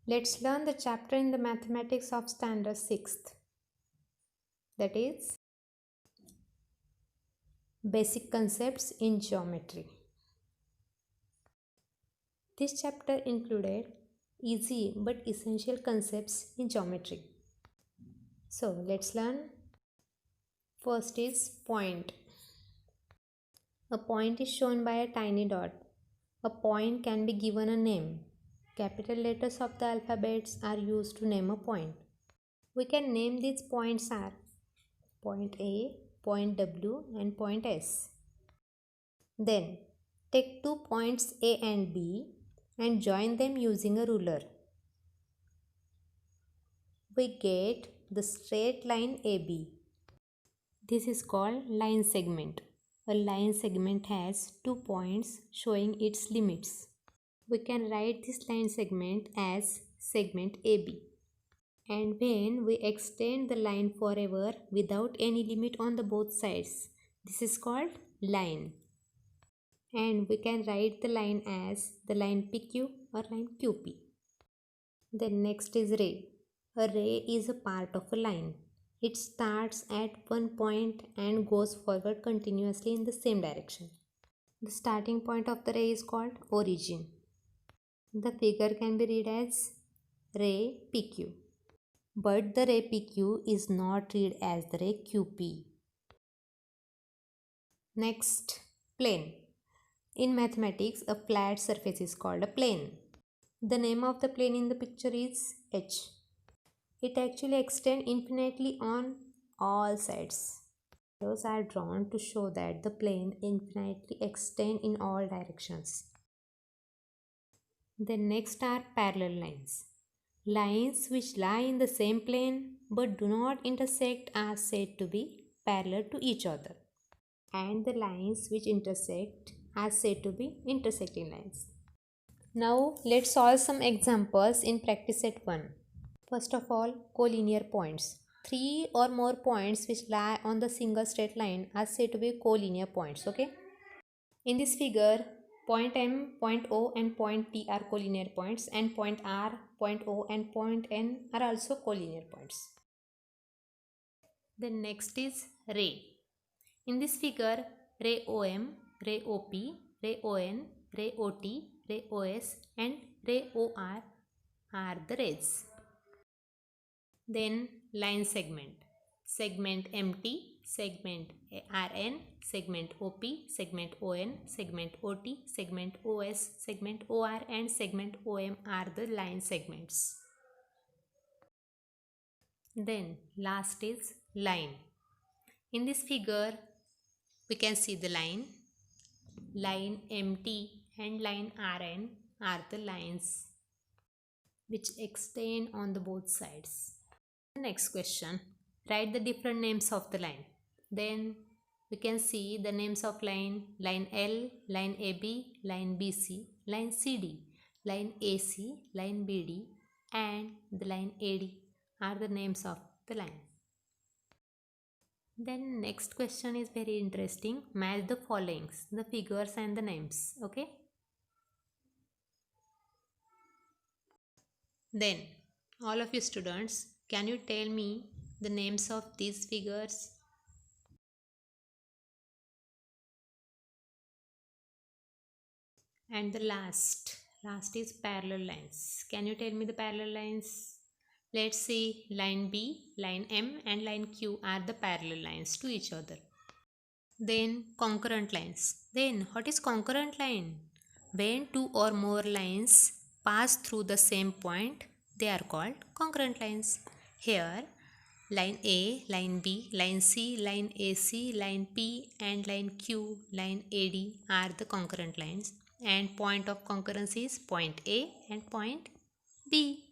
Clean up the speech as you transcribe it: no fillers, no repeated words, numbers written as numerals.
Let's learn the chapter in the mathematics of standard 6th, that is basic concepts in geometry. This chapter included easy but essential concepts in geometry. So let's learn. First is point. A point is shown by a tiny dot. A point can be given a name. Capital letters of the alphabets are used to name a point. We can name these points are point A, point W and point S. Then take 2 points A and B and join them using a ruler. We get the straight line AB. This is called line segment. A line segment has 2 points showing its limits. We can write this line segment as segment AB. And when we extend the line forever without any limit on the both sides, this is called line. And we can write the line as the line PQ or line QP. Then next is ray. A ray is a part of a line. It starts at one point and goes forward continuously in the same direction. The starting point of the ray is called origin. The figure can be read as ray PQ. But the ray PQ is not read as the ray QP. Next, plane. In mathematics, a flat surface is called a plane. The name of the plane in the picture is H. It actually extends infinitely on all sides. Arrows are drawn to show that the plane infinitely extends in all directions. Then next are parallel lines. Lines which lie in the same plane but do not intersect are said to be parallel to each other. And the lines which intersect are said to be intersecting lines. Now let's solve some examples in practice set 1. First of all, collinear points. 3 or more points which lie on the single straight line are said to be collinear points. Okay. In this figure, point M, point O and point P are collinear points, and point R, point O and point N are also collinear points. Then next is ray. In this figure, ray OM, ray OP, ray ON, ray OT, ray OS and ray OR are the rays. Then line segment. Segment MT, segment RN, segment OP, segment ON, segment OT, segment OS, segment OR and segment OM are the line segments. Then last is line. In this figure, we can see the line MT and line RN are the lines which extend on the both sides. Next question, write the different names of the line. Then we can see the names of line L, line AB, line BC, line CD, line AC, line BD and the line AD are the names of the line. Then next question is very interesting. Match the followings, the figures and the names. Okay. Then all of you students, can you tell me the names of these figures? And the last is parallel lines. Can you tell me the parallel lines? Let's see, line B, line M and line Q are the parallel lines to each other. Then concurrent lines. Then what is concurrent line? When two or more lines pass through the same point, they are called concurrent lines. Here, line A, line B, line C, line AC, line P and line Q, line AD are the concurrent lines. And point of concurrence is point A and point B.